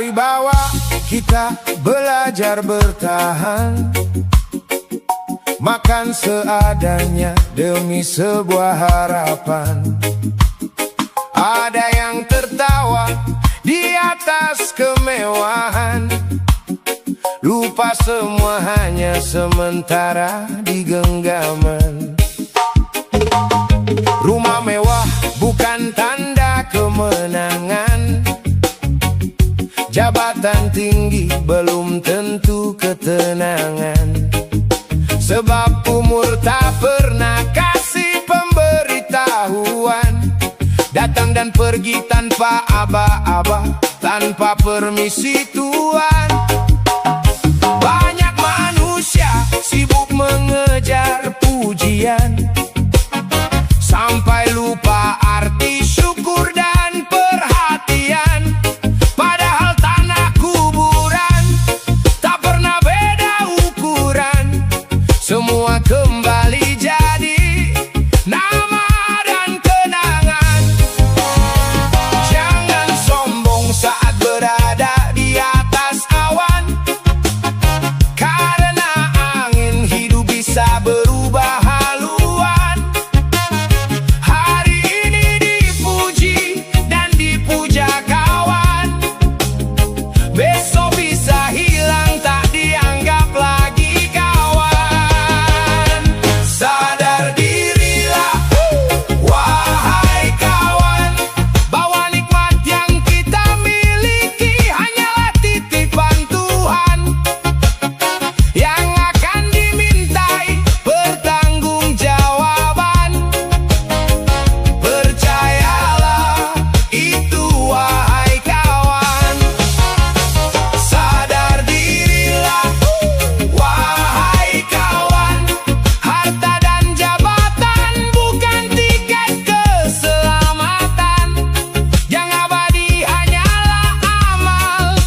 Beribawa kita belajar bertahan, makan seadanya demi sebuah harapan. Ada yang tertawa di atas kemewahan, lupa semua hanya sementara di genggaman. Rumah mewah bukan tanda kemenangan, jabatan tinggi belum tentu ketenangan. Sebab umur tak pernah kasih pemberitahuan, datang dan pergi tanpa aba-aba, tanpa permisi Tuhan. Banyak manusia sibuk mengejar pujian, sampai lupa arti syukur dan perhatian. Padahal tanah kuburan tak pernah beda ukuran, semua kembali jadi nama dan kenangan. Jangan sombong saat berada di atas awan, karena angin hidup bisa berubah haluan. Hari ini dipuji dan dipuja kawan, besok bisa hilang tak dianggap lagi kawan. Sadar dirilah, wahai kawan, bahwa nikmat yang kita miliki hanyalah titipan Tuhan, yang akan dimintai pertanggungjawaban. Percayalah itu, wahai kawan. Sadar dirilah, wahai kawan, harta dan jabatan bukan tiket keselamatan. Yang abadi hanyalah amal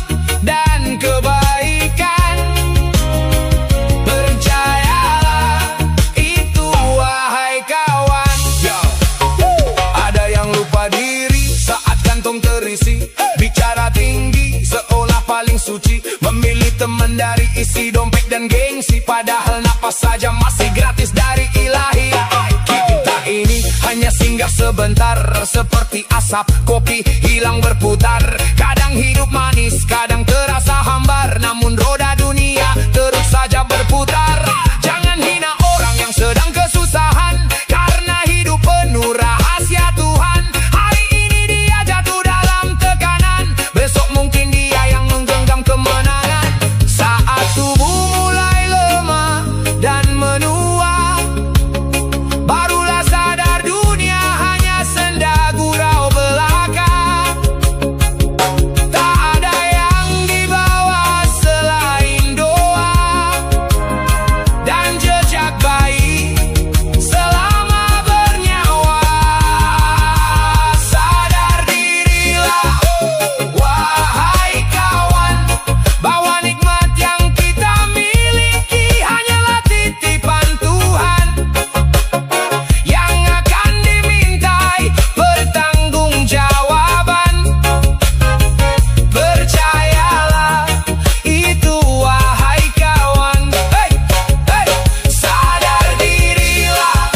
dan kebaikan. Percayalah itu, wahai kawan. Ada yang lupa diri saat kantong terisi, bicara tinggi seolah paling suci, memilih teman dari isi dompet dan gengsi, padahal napas saja masih gratis dari ilahi. Kita ini hanya singgah sebentar, seperti asap kopi hilang berputar. Kadang hidup manis, kadang terasa hambar, namun roda dunia terus saja berputar. Jangan hina orang yang sedang kesusahan, karena hidup penuh rahasia Tuhan. Hari ini dia jatuh dalam tekanan, besok mungkin dia yang menggenggam kemenangan. Saat tubuh mulai lemah dan menua, barulah sadar dunia hanya senda gurau belaka. Tak ada yang dibawa selain doa dan jejak baik selama bernyawa. Sadar dirilah, wahai kawan, bahwa nikmat yang kita miliki hanyalah titipan Tuhan, yang akan dimintai pertanggungjawaban. Percayalah itu, wahai kawan. Sadar dirilah,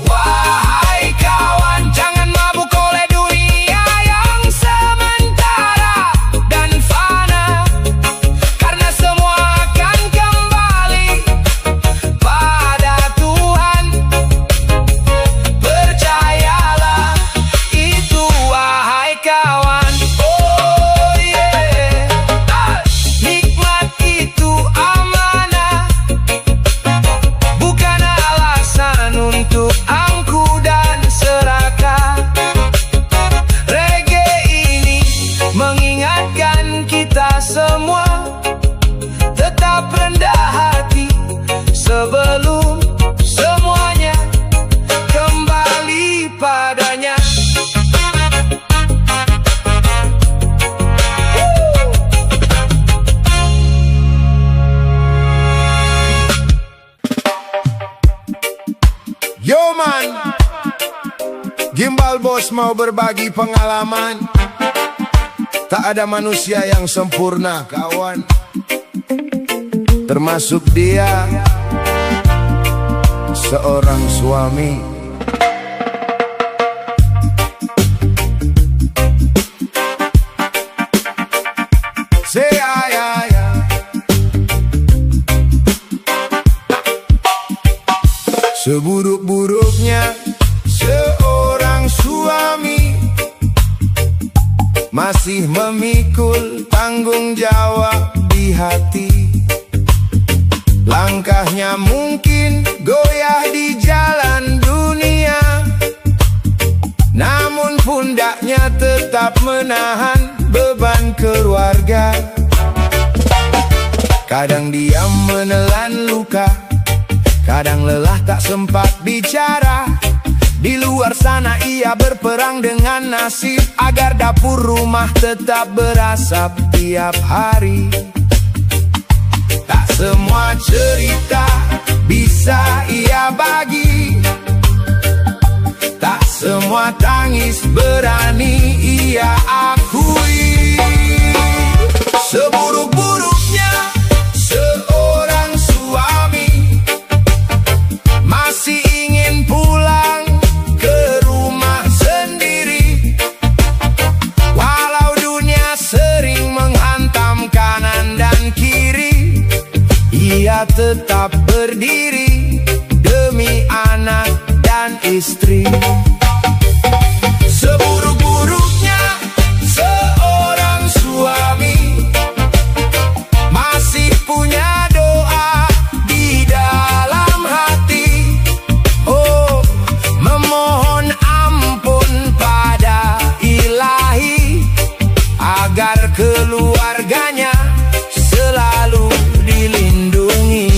wahai kawan, jangan mabuk oleh dunia yang sementara dan fana, karena semua akan kembali pada Tuhan. Percayalah itu, wahai kawan. Oh yeah, nikmat itu amanah, bukan alasan untuk angku dan serakah. Reggae ini mengingatkan kita semua tetap rendah hati sebelum semuanya kembali padanya. Yo man, Gimbal Bos mau berbagi pengalaman. Tak ada manusia yang sempurna, kawan, termasuk dia, seorang suami. Seburuk-buruknya seorang suami masih memikul tanggung jawab di hati. Langkahnya mungkin goyah di jalan dunia, namun pundaknya tetap menahan beban keluarga. Kadang diam menelan luka, kadang lelah tak sempat bicara. Di luar sana ia berperang dengan nasib agar dapur rumah tetap berasap tiap hari. Tak semua cerita bisa ia bagi, tak semua tangis berani ia akui. Seburuk-buruknya seorang suami masih ingin pulang ke rumah sendiri, walau dunia sering menghantam kanan dan kiri. Ia tetap berdiri demi anak dan istri. Seburuk-buruknya seorang suami masih punya doa di dalam hati. Oh, memohon ampun pada Ilahi agar keluarganya selalu dilindungi.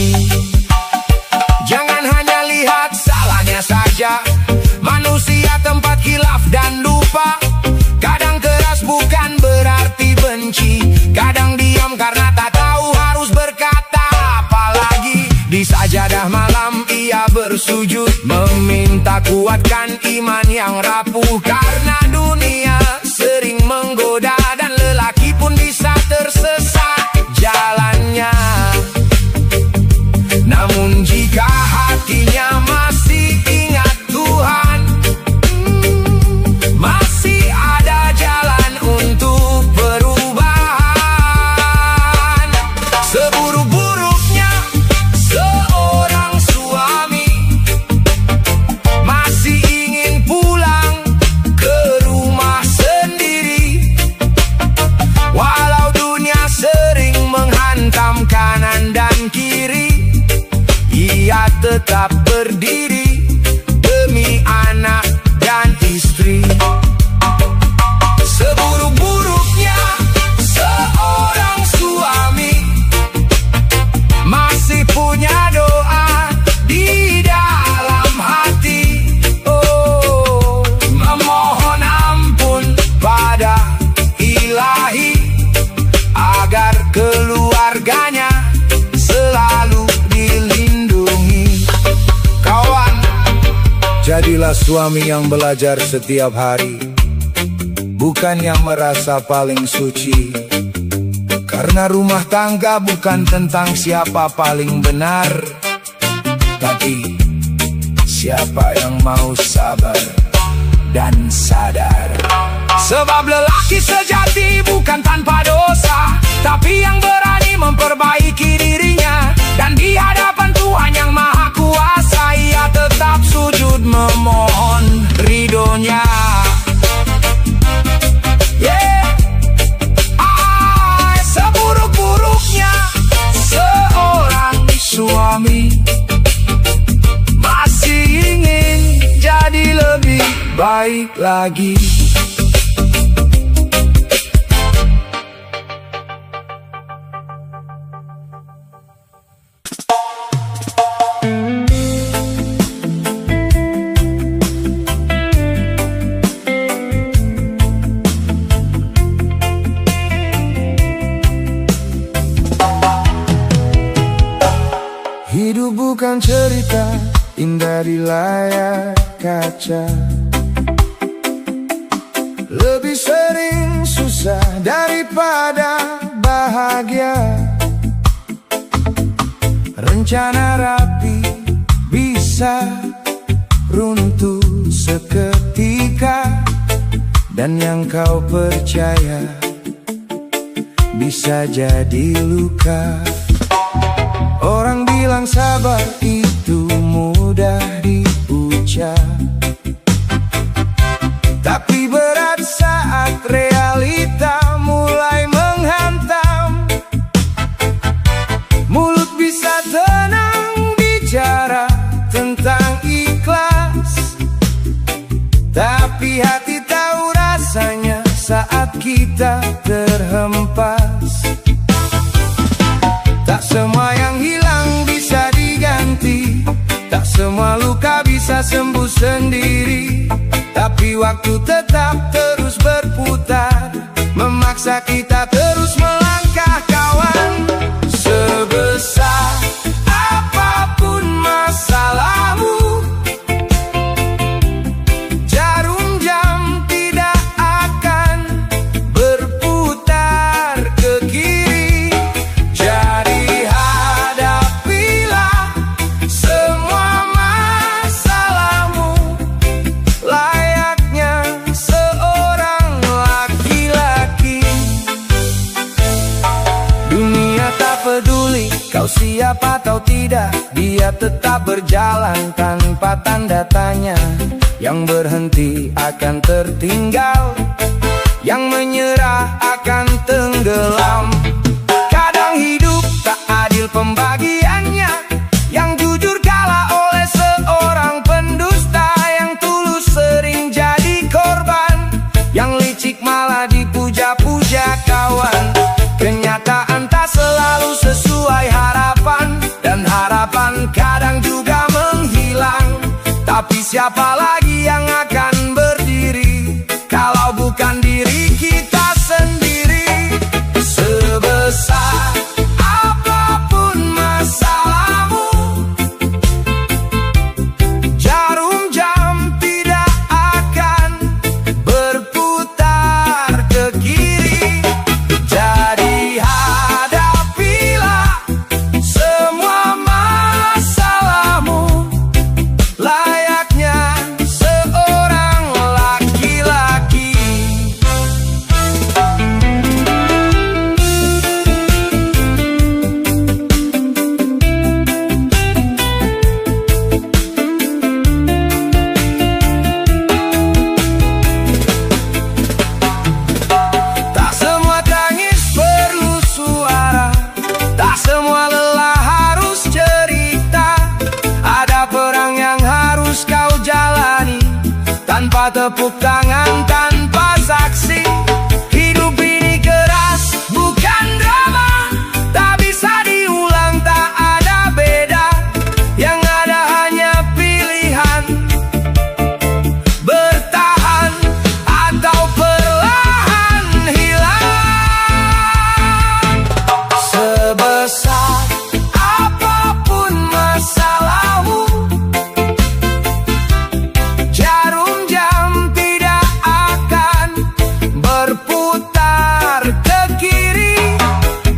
Jangan hanya lihat salahnya saja, manusia tempat khilaf dan lupa. Kadang keras bukan berarti benci, kadang diam karena tak tahu harus berkata apalagi. Di sajadah malam ia bersujud, meminta kuatkan iman yang rapuh. Karena dunia sering menggoda dan lelaki pun bisa tersesat jalannya. Namun jika hatinya masih ingat Tuhan, masih ada jalan untuk perubahan. Seburuk-buruknya seorang suami masih ingin pulang ke rumah sendiri, walau dunia sering menghantam kanan dan kiri. Ia tetap berdiri demi anak dan istri. Seburuk-buruknya seorang suami masih punya doa di dalam hati. Oh, memohon ampun pada Ilahi agar keluarganya selalu dilindungi. Kawan, jadilah suami yang belajar setiap hari, bukan yang merasa paling suci. Karena rumah tangga bukan tentang siapa paling benar, tapi siapa yang mau sabar dan sadar. Sebab lelaki sejati bukan tanpa dosa, tapi yang berani memperbaiki dirinya. Dan di hadapan Tuhan yang Maha Kuasa, ia tetap sujud memohon ridhonya. Seburuk-buruknya seorang suami masih ingin jadi lebih baik lagi. Hidup bukan cerita indah di layar kaca, lebih sering susah daripada bahagia. Rencana rapi bisa runtuh seketika, dan yang kau percaya bisa jadi luka. Orang bilang sabar itu mudah diucap, tapi berat saat realita mulai menghantam. Mulut bisa tenang bicara tentang ikhlas, tapi hati tahu rasanya saat kita terhempas. Tak semua yang hilang bisa diganti, tak semua luka bisa sembuh sendiri, tapi waktu tetap terus berputar, memaksa kita terus melangkah kawan. Sebesar apapun masalahmu, jarum jam tidak akan berputar ke kiri. Jadi hadapilah semua masalahmu layaknya seorang laki-laki. Dunia tak peduli kau siapa atau tidak, dia tetap berjalan tanpa tanda tanya. Yang berhenti akan tertinggal, yang menyerah akan tenggelam. Kadang hidup tak adil pembagiannya, yang jujur kalah oleh seorang pendusta, yang tulus sering jadi korban, yang licik malah dipuja-puja kawan. Kenyataan tak selalu sesuai harapan, dan harapan kadang juga menghilang. Tapi siapa lagi yang akan berdiri kalau bukan diri kita sendiri? Sebesar apapun masalahmu, jarum jam tidak akan berputar ke kiri. Jadi hadapilah semua masalahmu layaknya seorang laki-laki. Tak semua tangis perlu suara, tak semua lelah harus cerita. Ada perang yang harus kau jalani tanpa tepuk tangan, tanpa saksi. Hidup ini keras, bukan drama, tak bisa diulang, tak ada beda. Yang ada hanya pilihan, bertahan atau perlahan hilang. Sebesar apapun masalahmu, jarum jam tidak akan berputar ke kiri.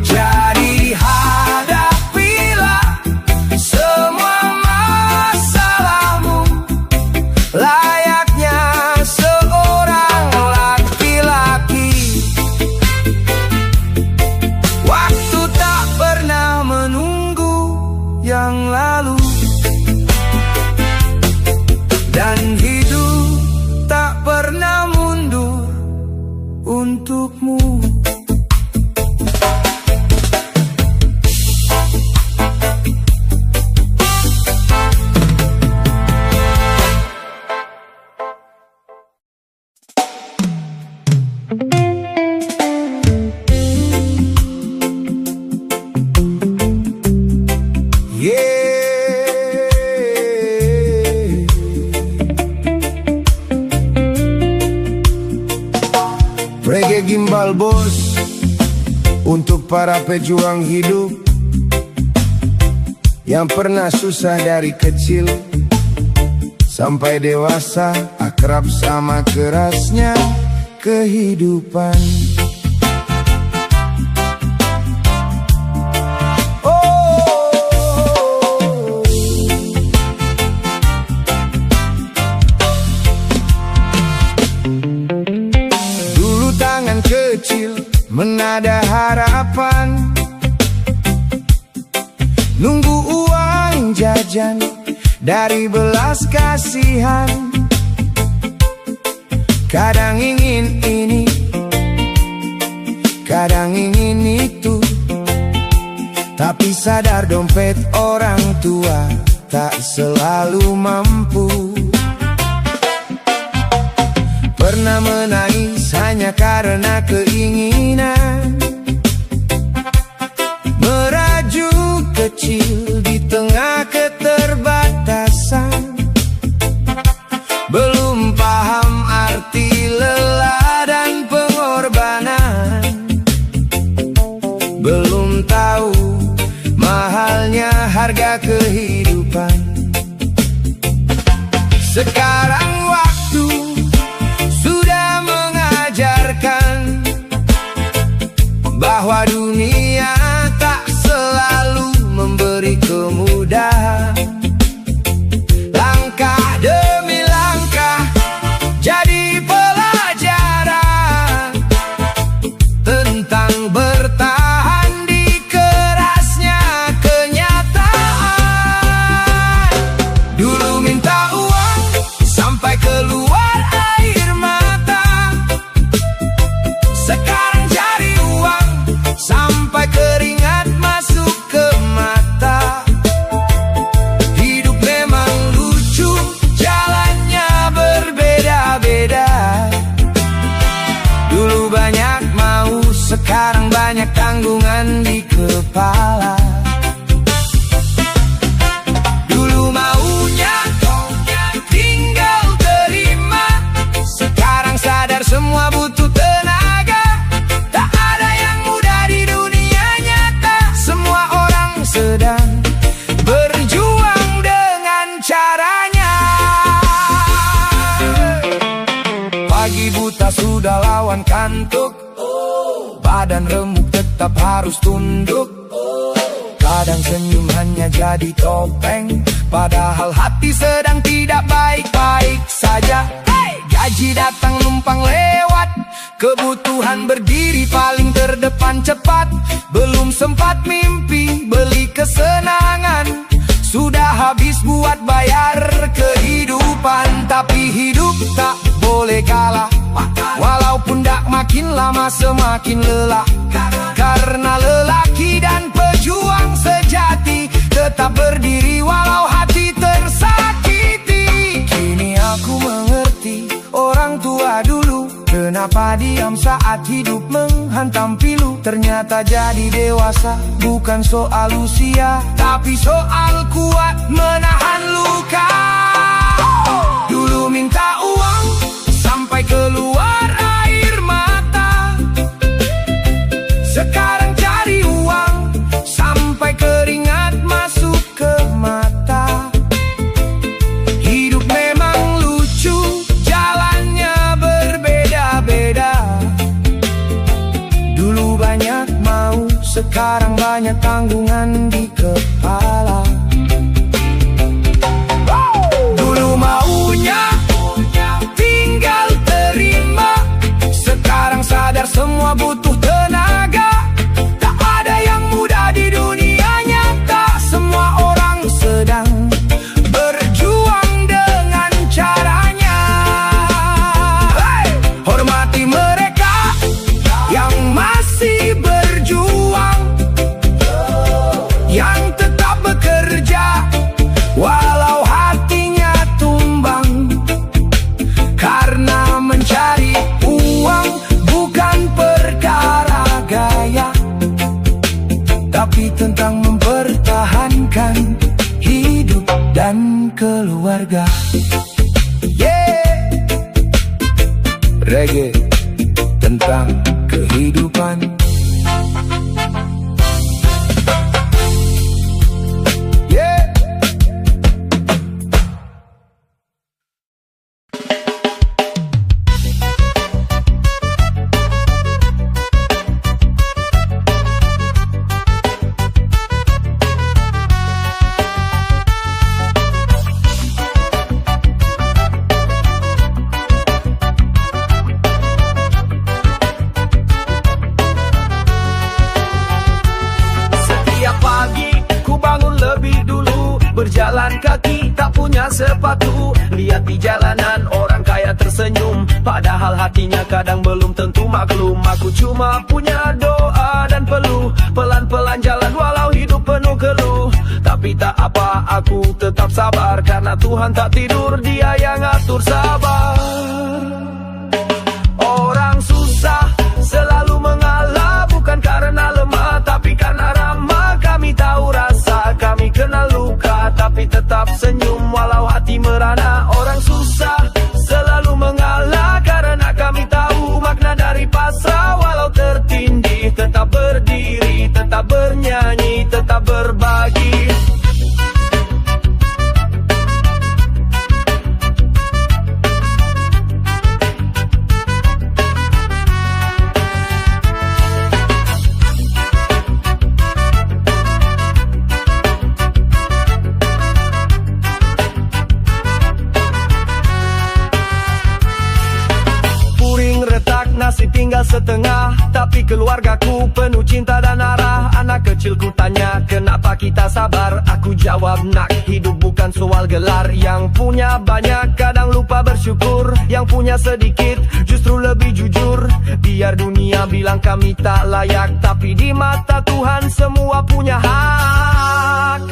Jadi hadapilah semua masalahmu layaknya seorang laki-laki. Waktu tak pernah menunggu yang lalu, dan hidup tak pernah mundur untukmu. Reggae Gimbal Bos, untuk para pejuang hidup yang pernah susah dari kecil sampai dewasa, akrab sama kerasnya kehidupan. dan kecil menada harapan, nunggu uang jajan dari belas kasihan. Kadang ingin ini, kadang ingin itu, tapi sadar dompet orang tua tak selalu mampu. Pernah menangis hanya karena keinginan merajuk kecil di tengah keterbatasan. Belum paham arti lelah dan pengorbanan, belum tahu mahalnya harga kehidupan. Sekarang waktu sudah mengajarkan bahwa dunia tak selalu memberi kemudahan. Langkah demi langkah jadi pelajaran tentang bertahan di kerasnya kenyataan. Dulu minta uang sampai keluar air mata, sekarang cari uang sampai keringat masuk ke mata. Hidup memang lucu, jalannya berbeda-beda. Dulu banyak mau, sekarang banyak tanggungan di kepala. Dulu maunya tinggal terima, sekarang sadar semua butuh tenaga. Tak ada yang mudah di dunia nyata, semua orang sedang berjuang dengan caranya. Pagi buta sudah lawan kantuk, badan remuk tetap harus tunduk. Kadang senyum hanya jadi topeng, padahal hati sedang tidak baik-baik saja. Gaji datang numpang lewat, kebutuhan berdiri paling terdepan cepat. Belum sempat mimpi beli kesenangan, sudah habis buat bayar kehidupan. Tapi hidup tak boleh kalah, walaupun dak makin lama semakin lelah. Karena lelaki dan pejuang sejati tetap berdiri walau hati tersakiti. Kini aku mengerti orang tua dulu kenapa diam saat hidup menghantam pilu. Ternyata jadi dewasa bukan soal usia, tapi soal kuat menahan luka. Dulu minta uang sampai keluar air mata, sekarang cari uang sampai keringat masuk ke mata. Hidup memang lucu, jalannya berbeda-beda. Dulu banyak mau, sekarang banyak tanggungan di kepala. Dulu maunya tinggal terima, sekarang sadar semua butuh tenaga. Tak ada yang mudah di dunia nyata, semua orang sedang berjuang dengan caranya. Hormati mereka yang masih berjuang, yang tetap bekerja walau hatinya tumbang. Karena mencari uang bukan perkara gaya, tapi tentang mempertahankan hidup dan keluarga. Yeah, reggae tentang kehidupan. Yeah. jalan kaki, tak punya sepatu. Lihat di jalanan orang kaya tersenyum, padahal hatinya kadang belum tentu maklum. Aku cuma punya doa dan peluh, pelan-pelan jalan walau hidup penuh keluh. Tapi tak apa, aku tetap sabar, karena Tuhan tak tidur, Dia yang atur sabar. Orang susah selalu mengalah, bukan karena lemah, tapi karena ramah. Kami tahu rasa, kami kenal luka, tapi tetap senyum walau hati merana. Orang susah selalu mengalah, karena kami tahu makna dari pasrah. Walau tertindih, tetap berdiri, tetap bernyanyi, tetap berbagi. Nasi tinggal setengah, tapi keluargaku penuh cinta dan arah. Anak kecilku tanya, kenapa kita sabar? Aku jawab, nak, hidup bukan soal gelar. Yang punya banyak kadang lupa bersyukur, yang punya sedikit justru lebih jujur. Biar dunia bilang kami tak layak, tapi di mata Tuhan semua punya hak.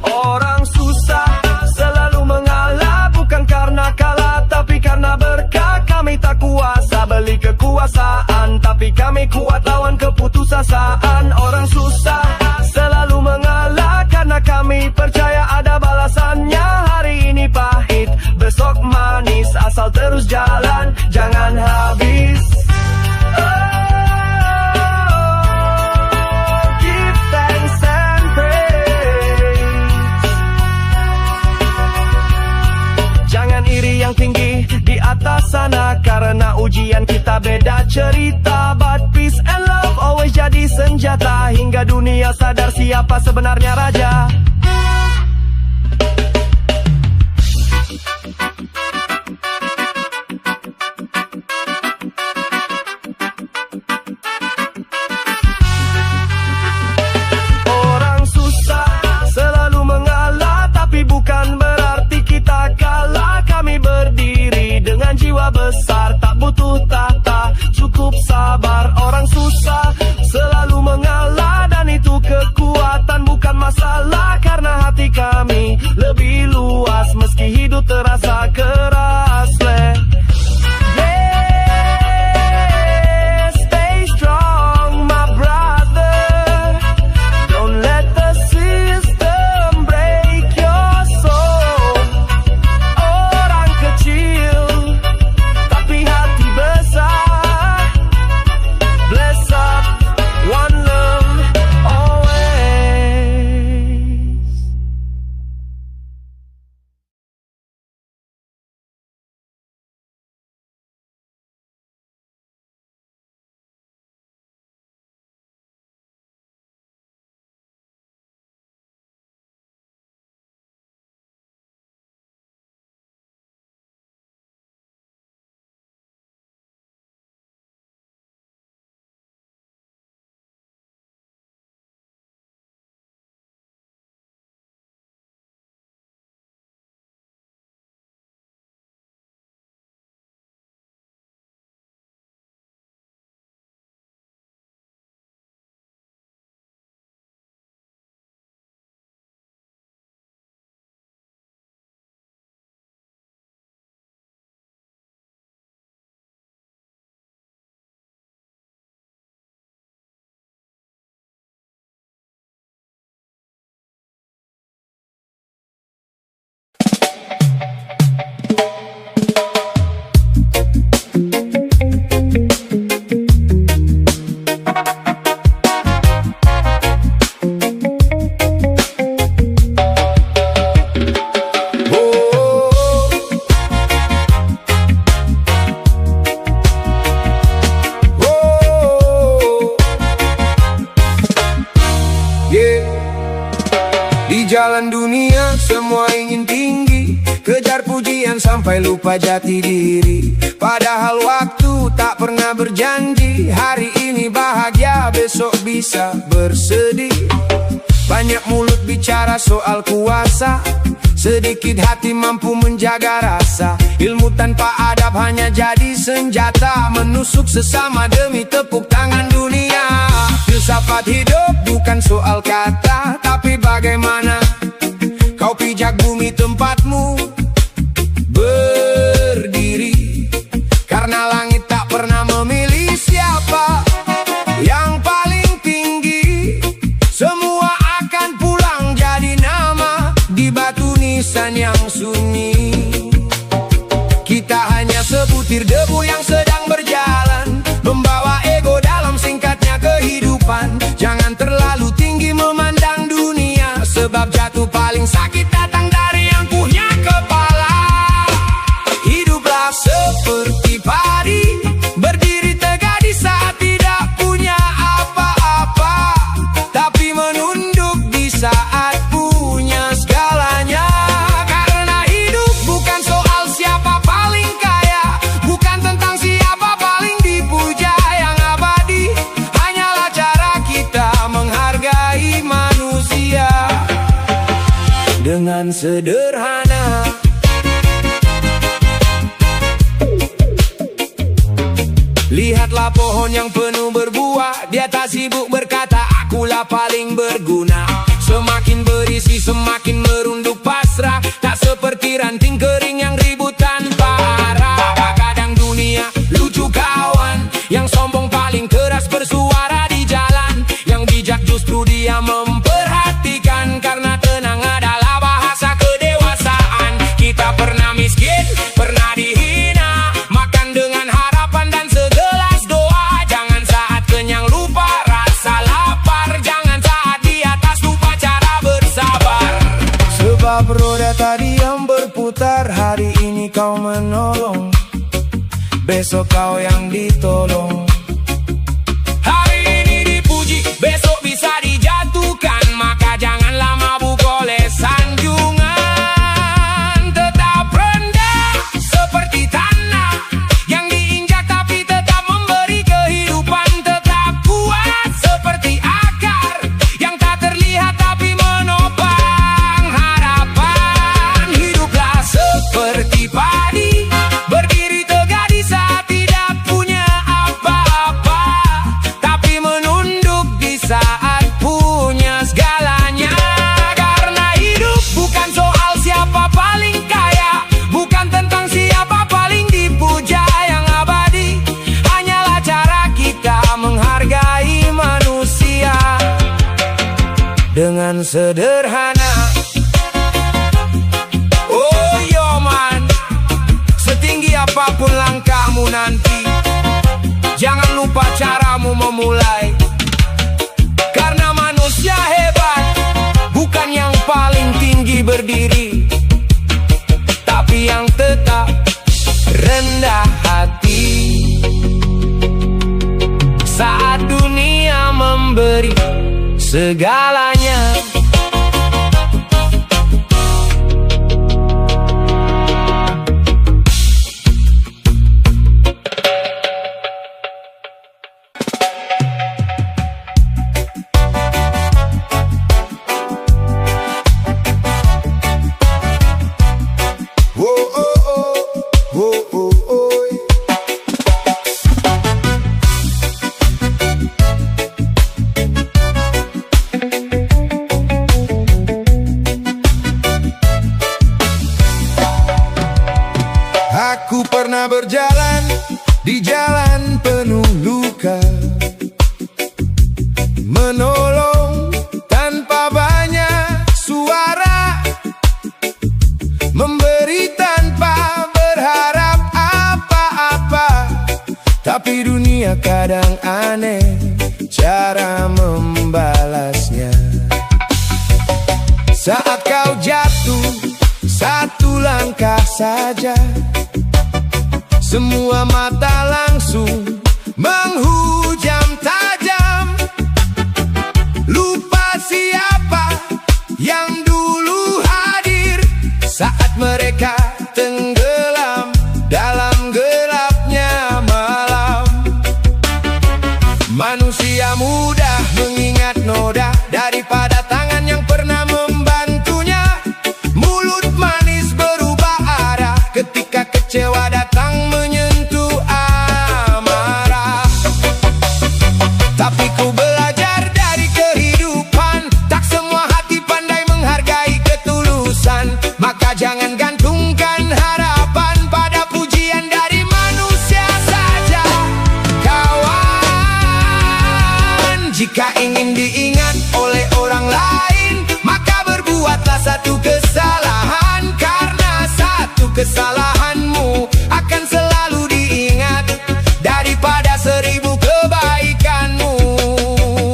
Orang susah selalu mengalah, bukan karena kalah, tapi karena berkah. Kami tak kuasa beli kekuasaan, tapi kami kuat lawan keputusasaan. Orang susah selalu mengalah, karena kami percaya ada balasannya. Hari ini pahit, besok manis, asal terus jalan, jangan habis. Give thanks and praise. Jangan iri yang tinggi di atas sana, karena ujian kita beda cerita. But peace and love always jadi senjata, hingga dunia sadar siapa sebenarnya raja. Orang susah selalu mengalah, tapi bukan berarti kita kalah. Kami berdiri dengan jiwa besar, tak butuh tahta, cukup sabar. Orang susah selalu mengalah, dan itu kekuatan bukan masalah, karena hati kami lebih luas meski hidup terasa keras. Yeah, stay strong my brother, don't let the system break your soul. Orang kecil tapi hati besar, bless up, one love always. jalan dunia semua ingin tinggi, kejar pujian sampai lupa jati diri. Padahal waktu tak pernah berjanji, hari ini bahagia besok bisa bersedih. Banyak mulut bicara soal kuasa, sedikit hati mampu menjaga rasa. Ilmu tanpa adab hanya jadi senjata, menusuk sesama demi tepuk tangan dunia. Filsafat hidup bukan soal kata, tapi bagaimana kau pijak bumi tempatmu berdiri. Karena langit tak pernah memilih siapa yang paling tinggi, semua akan pulang jadi nama di batu nisan yang sunyi. Kita hanya sebutir debu yang sedang berjalan, membawa ego dalam singkatnya kehidupan. Jangan terlalu tinggi memandang dunia, sebab jatuh paling sakit datang dari yang punya kepala. Hiduplah seperti padi, berdiri tegak di saat tidak punya apa-apa, tapi menunduk di saat punya segalanya. Karena hidup bukan soal siapa paling kaya, bukan tentang siapa paling dipuja. Yang abadi hanyalah cara kita menghargai manusia dengan sederhana. Lihatlah pohon yang penuh berbuah, dia tak sibuk berkata akulah paling berguna. Semakin berisi semakin merunduk pasrah, tak seperti ranting kering yang ribut tanpa arah. Kadang dunia lucu kawan, yang sombong paling keras bersuara di jalan. Yang bijak justru dia memperhatikan, karena tenang adalah bahasa kedewasaan. Kita pernah miskin, pernah dihina, makan dengan harapan dan segelas doa. Jangan saat kenyang lupa rasa lapar, jangan saat di atas lupa cara bersabar. Sebab roda tadi yang berputar, hari ini kau menolong, besok kau yang ditolong. Hari ini dipuji, besok bisa dijatuhkan, maka janganlah mabuk oleh sanjungan. Tetap rendah seperti tanah yang diinjak tapi tetap memberi kehidupan. Tetap kuat seperti akar yang tak terlihat tapi menopang harapan. Hiduplah seperti padi, berdiri tegak di saat tidak punya apa-apa, tapi menunduk di saat punya segalanya. Karena hidup bukan soal siapa paling kaya, bukan tentang siapa paling dipuja. Yang abadi hanyalah cara kita menghargai manusia dengan sederhana. Oh yo man, setinggi apapun langkahmu nanti, jangan lupa caramu memulai. Karena manusia hebat bukan yang paling tinggi berdiri, tapi yang tetap rendah hati saat dunia memberi segalanya. Aku pernah berjalan di jalan penuh luka, menolong tanpa banyak suara, memberi tanpa berharap apa-apa. Tapi dunia kadang aneh cara membalasnya. Saat kau jatuh satu langkah saja, semua mata langsung menghujam tajam. Lupa siapa yang dulu hadir saat mereka tenggelam dalam gelapnya malam. Manusia mudah mengingat noda daripada tangannya Jika ingin diingat oleh orang lain, maka berbuatlah satu kesalahan. Karena satu kesalahanmu akan selalu diingat daripada 1000 kebaikanmu.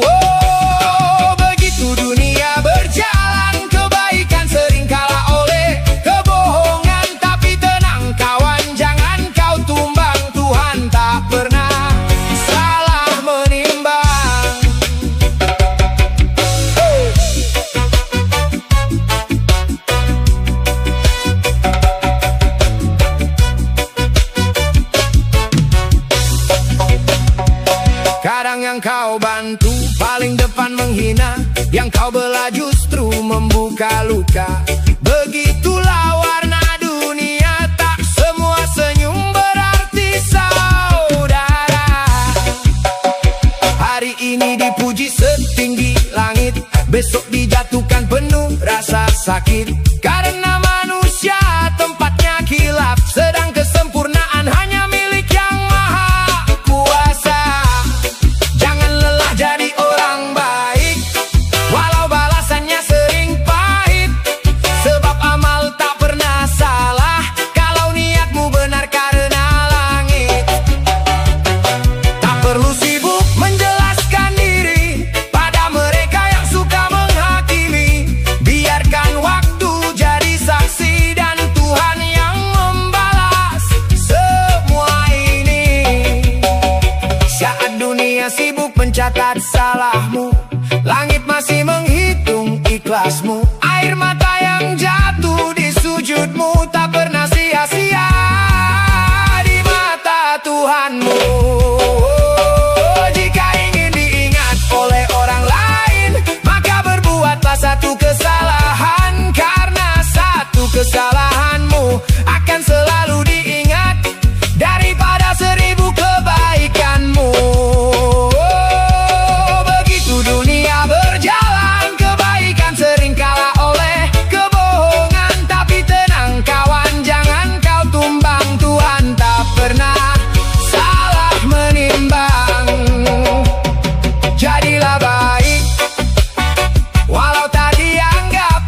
Oh, begitu dunia berjalan, kebaikan sering kalah oleh kebohongan. Tapi tenang kawan, jangan kau tumbang, Tuhan tak pernah salah menimbang. Kadang yang kau bantu paling depan menghina, yang kau bela justru membuka luka. Begitulah warna dunia, tak semua senyum berarti saudara. Hari ini dipuji setinggi langit, besok dijatuhkan penuh rasa sakit. Karena manusia tempatnya kilaf, sedang kesempurnaan hanya milik yang maha kuasa. Jangan lelah jadi orang baik, walau balasannya sering pahit. Sebab amal tak pernah salah, kalau niatmu benar karena langit. Tak perlu sibuk menjelaskan diri pada mereka yang suka menghakimi. Biarkan waktu jadi saksi dan Tuhan yang membalas semua ini. Saat dunia sibuk mencatat salahmu, langit masih menghitung ikhlasmu. Air mata yang jatuh di sujudmu tak pernah sia-sia di mata Tuhanmu. Jika ingin diingat oleh orang lain, maka berbuatlah satu kesalahan. Karena satu kesalahanmu akan selalu diingat daripada 1000 kebaikanmu. Begitu dunia berjalan, kebaikan sering kalah oleh kebohongan. Tapi tenang kawan, jangan kau tumbang, Tuhan tak pernah salah menimbang. Jadilah baik walau tak dianggap,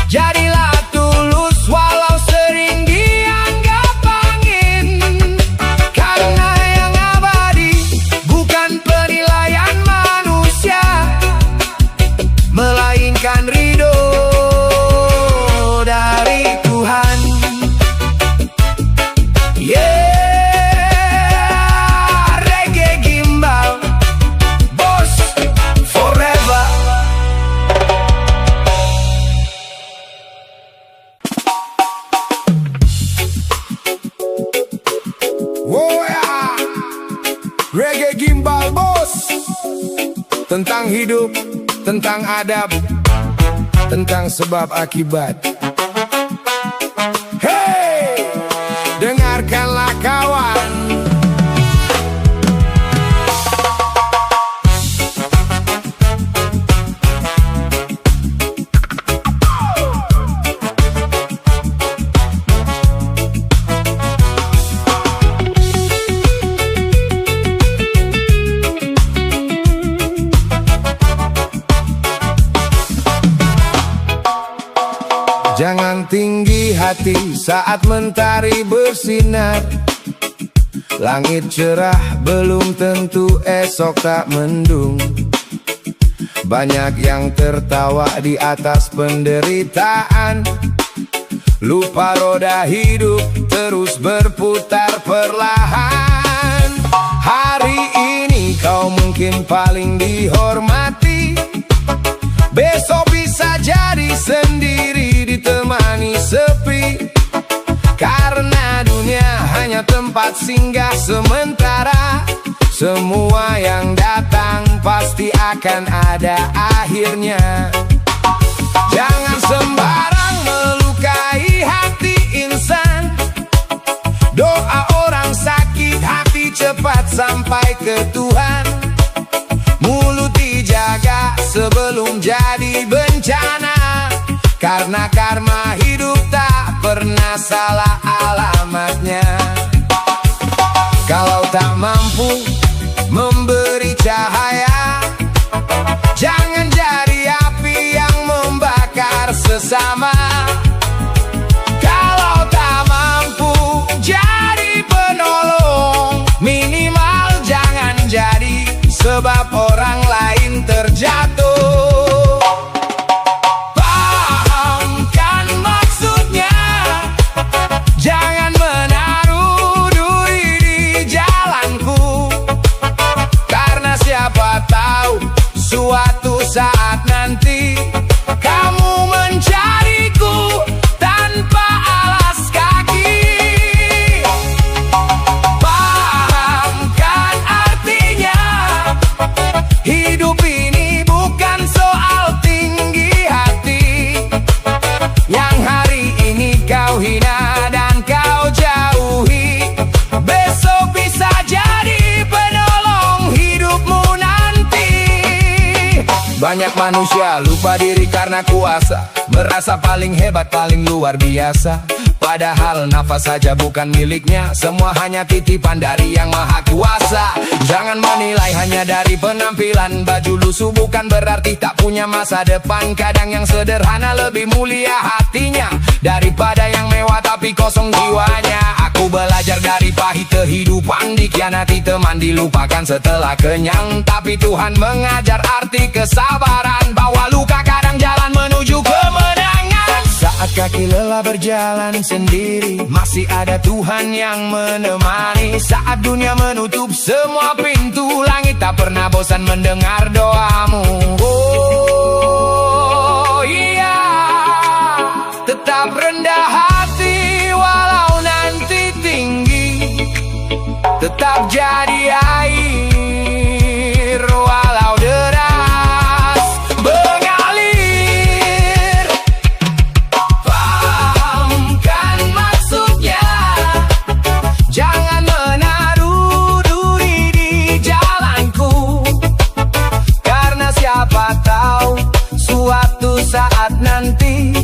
jadilah tulus walau sering dianggap angin. Karena yang abadi bukan penilaian manusia, melainkan ridho dari Tuhan. Yeah, reggae gimbal, boss forever. Oh ya, reggae gimbal, bos. Tentang hidup, tentang adab, tentang sebab akibat. Hey, dengarkanlah kawan. Jangan tinggi hati saat mentari bersinar. Langit cerah belum tentu esok tak mendung. Banyak yang tertawa di atas penderitaan, lupa roda hidup terus berputar perlahan. Hari ini kau mungkin paling dihormati, besok bisa jadi sendiri ditemani sepi. Karena dunia hanya tempat singgah sementara, semua yang datang pasti akan ada akhirnya. Jangan sembarang melukai hati insan, doa orang sakit hati cepat sampai ke Tuhan. Mulut dijaga sebelum jadi bencana, karena karma hidup tak pernah salah alamatnya. Kalau tak mampu memberi cahaya. Jangan jadi api yang membakar sesama. Kalau tak mampu jadi penolong, minimal jangan jadi sebab orang lain terjatuh. Pahamkan maksudnya, jangan menaruh duri di jalanku. Karena siapa tahu suatu saat nanti kamu mencariku tanpa alas kaki. Pahamkan artinya, hidup ini bukan soal tinggi hati. Yang hari ini kau hina dan kau jauhi, besok bisa jadi penolong hidupmu nanti. Banyak manusia lupa diri karena kuasa, merasa paling hebat, paling luar biasa. Padahal nafas saja bukan miliknya, semua hanya titipan dari yang maha kuasa. Jangan menilai hanya dari penampilan, baju lusuh bukan berarti tak punya masa depan. Kadang yang sederhana lebih mulia hatinya daripada yang mewah tapi kosong jiwanya. Aku belajar dari pahit kehidupan, dikhianati teman, dilupakan setelah kenyang. Tapi Tuhan mengajar arti kesabaran, bahwa luka kadang jalan menuju kemenangan. Saat kaki lelah berjalan sendiri, masih ada Tuhan yang menemani. Saat dunia menutup semua pintu, langit tak pernah bosan mendengar doamu. Oh iya, tetap rendah hati walau nanti tinggi, tetap jadi air walau deras mengalir. Pahamkan maksudnya, jangan menaruh duri di jalanku. Karena siapa tahu suatu saat nanti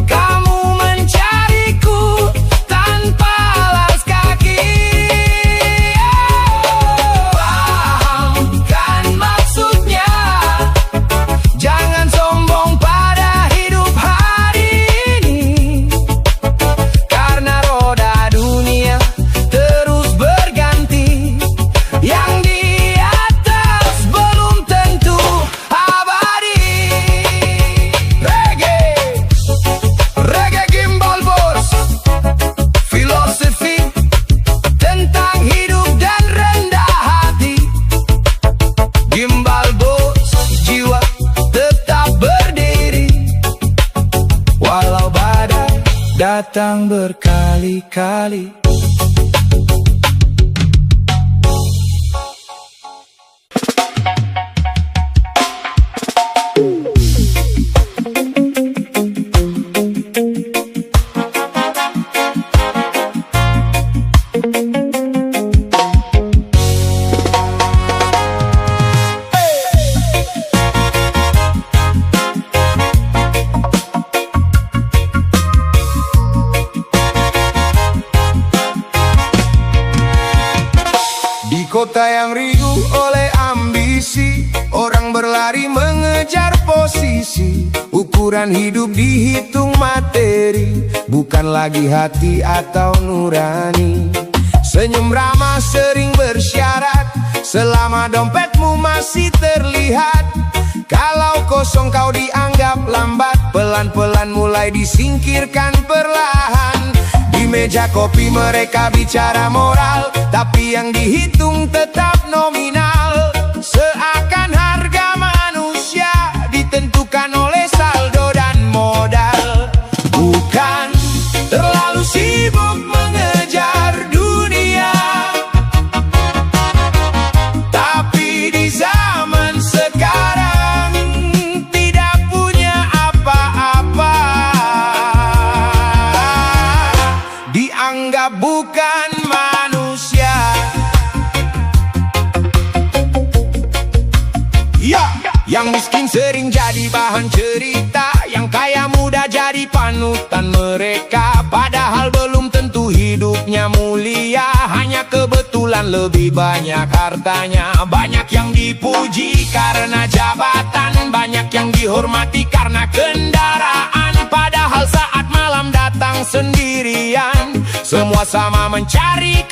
kamu mencariku tanpa alas kaki. Pahamkan maksudnya, jangan sombong pada hidup hari ini. Karena roda dunia terus berganti, yang di atas belum tentu abadi. Reggae Gimbal Bos, filosofi tentang hidup dan rendah hati. Gimbal Bos, jiwa tetap berdiri walau badai datang berkali-kali. Di kota yang riuh oleh ambisi, orang berlari mengejar posisi. Ukuran hidup dihitung materi, bukan lagi hati atau nurani. Senyum ramah sering bersyarat, selama dompetmu masih terlihat. Kalau kosong kau dianggap lambat, pelan-pelan mulai disingkirkan perlahan. Di meja kopi mereka bicara moral, tapi yang dihitung tetap nominal. Seakan harga manusia ditentukan oleh saldo dan modal. Bukan terlalu sibuk mengejar dunia, tapi di zaman sekarang tidak punya apa-apa, dianggap bukan manusia. Ya, yang miskin sering jadi bahan cerita, yang kaya mudah jadi panutan mereka. Padahal belum tentu hidupnya mulia, hanya kebetulan bukan lebih banyak hartanya. Banyak yang dipuji karena jabatan, banyak yang dihormati karena kendaraan. Padahal saat malam datang sendirian, semua sama mencari